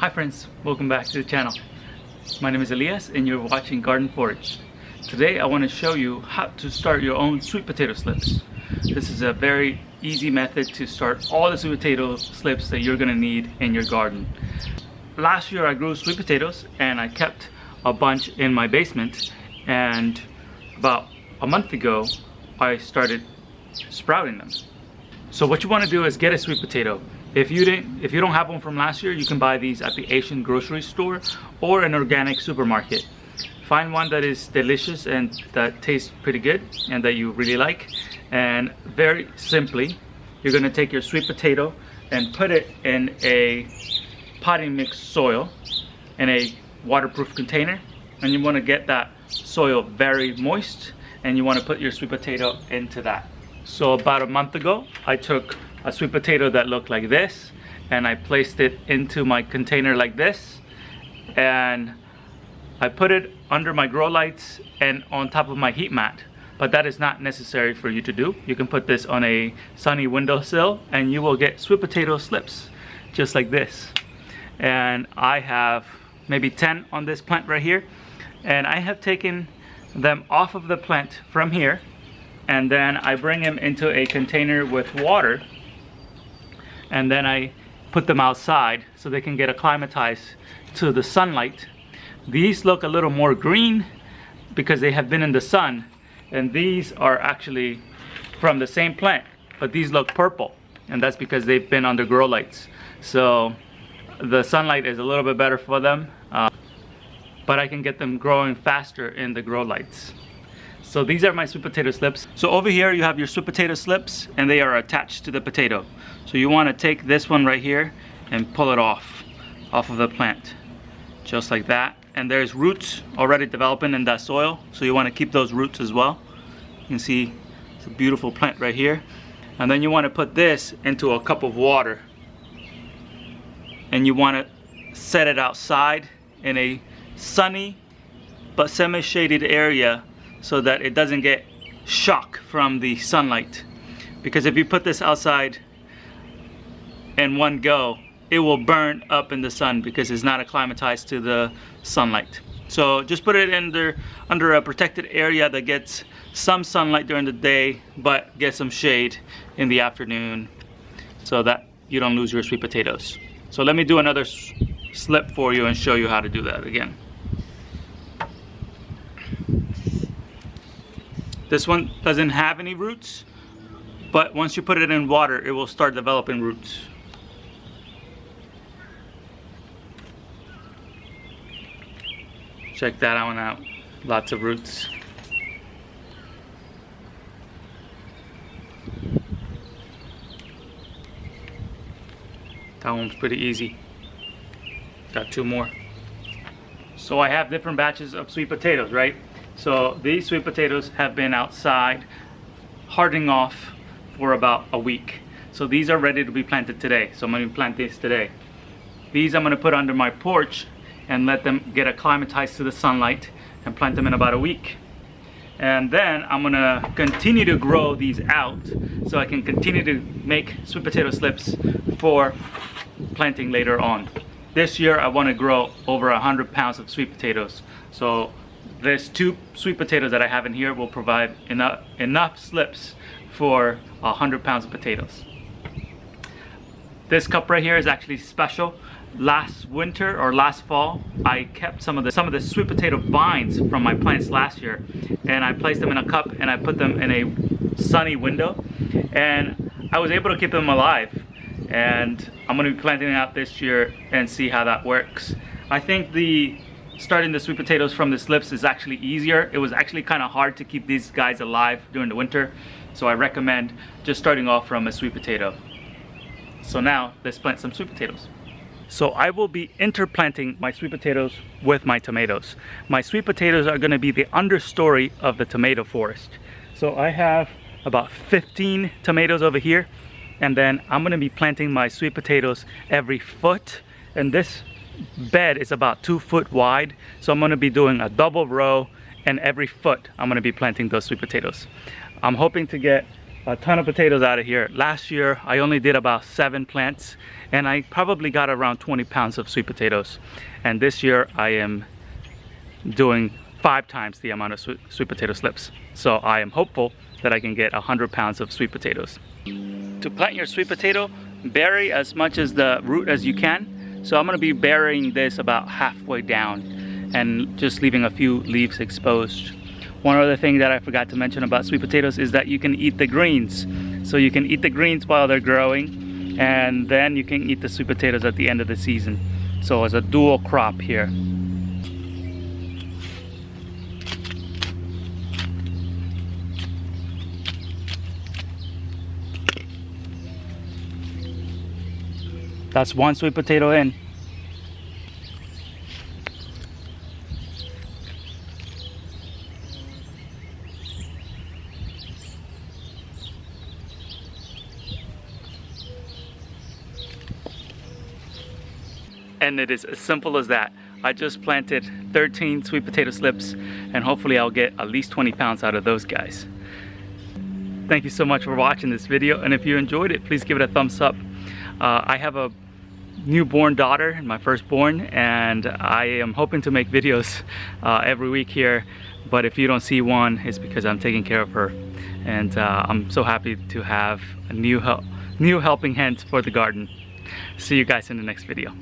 Hi friends, welcome back to the channel. My name is Elias and you're watching Garden Forage. Today I want to show you how to start your own sweet potato slips. This is a very easy method to start all the sweet potato slips that you're going to need in your garden. Last year I grew sweet potatoes and I kept a bunch in my basement, and about a month ago I started sprouting them. So what you want to do is get a sweet potato. If you don't have one from last year, you can buy these at the Asian grocery store or an organic supermarket. Find one that is delicious and that tastes pretty good and that you really like. And very simply, you're going to take your sweet potato and put it in a potting mix soil in a waterproof container. And you want to get that soil very moist, and you want to put your sweet potato into that. So about a month ago, I took a sweet potato that looked like this and I placed it into my container like this, and I put it under my grow lights and on top of my heat mat. But that is not necessary for you to do. You can put this on a sunny windowsill and you will get sweet potato slips just like this. And I have maybe 10 on this plant right here, and I have taken them off of the plant from here, and then I bring them into a container with water, and then I put them outside so they can get acclimatized to the sunlight. These look a little more green because they have been in the sun, and these are actually from the same plant, but these look purple, and that's because they've been under grow lights. So the sunlight is a little bit better for them, but I can get them growing faster in the grow lights. So these are my sweet potato slips. So over here you have your sweet potato slips, and they are attached to the potato. So you want to take this one right here and pull it off of the plant, just like that. And there's roots already developing in that soil, so you want to keep those roots as well. You can see it's a beautiful plant right here. And then you want to put this into a cup of water, and you want to set it outside in a sunny but semi-shaded area so that it doesn't get shock from the sunlight. Because if you put this outside in one go, it will burn up in the sun because it's not acclimatized to the sunlight. So just put it under a protected area that gets some sunlight during the day but get some shade in the afternoon, so that you don't lose your sweet potatoes. So let me do another slip for you and show you how to do that again. This one doesn't have any roots, but once you put it in water, it will start developing roots. Check that one out, lots of roots. That one's pretty easy. Got two more. So I have different batches of sweet potatoes, right? So these sweet potatoes have been outside hardening off for about a week. So these are ready to be planted today. So I'm going to plant these today. These I'm going to put under my porch and let them get acclimatized to the sunlight and plant them in about a week. And then I'm going to continue to grow these out so I can continue to make sweet potato slips for planting later on. This year I want to grow over 100 pounds of sweet potatoes. So there's 2 sweet potatoes that I have in here will provide enough slips for 100 pounds of potatoes. This cup right here is actually special. Last winter or last fall, I kept some of the sweet potato vines from my plants last year, and I placed them in a cup and I put them in a sunny window, and I was able to keep them alive. And I'm going to be planting it out this year and see how that works. I think starting the sweet potatoes from the slips is actually easier. It was actually kind of hard to keep these guys alive during the winter, so I recommend just starting off from a sweet potato. So now let's plant some sweet potatoes. So I will be interplanting my sweet potatoes with my tomatoes. My sweet potatoes are going to be the understory of the tomato forest. So I have about 15 tomatoes over here, and then I'm going to be planting my sweet potatoes every foot, and this bed is about 2 foot wide, so I'm going to be doing a double row, and every foot I'm going to be planting those sweet potatoes. I'm hoping to get a ton of potatoes out of here. Last year I only did about 7 plants and I probably got around 20 pounds of sweet potatoes, and this year I am doing 5 times the amount of sweet potato slips. So I am hopeful that I can get 100 pounds of sweet potatoes. To plant your sweet potato, bury as much as the root as you can. So I'm going to be burying this about halfway down and just leaving a few leaves exposed. One other thing that I forgot to mention about sweet potatoes is that you can eat the greens. So you can eat the greens while they're growing, and then you can eat the sweet potatoes at the end of the season. So it's a dual crop here. That's one sweet potato in. And it is as simple as that. I just planted 13 sweet potato slips, and hopefully I'll get at least 20 pounds out of those guys. Thank you so much for watching this video, and if you enjoyed it, please give it a thumbs up. I have a newborn daughter, my firstborn, and I am hoping to make videos every week here, but if you don't see one, it's because I'm taking care of her, and I'm so happy to have a new helping hand for the garden. See you guys in the next video.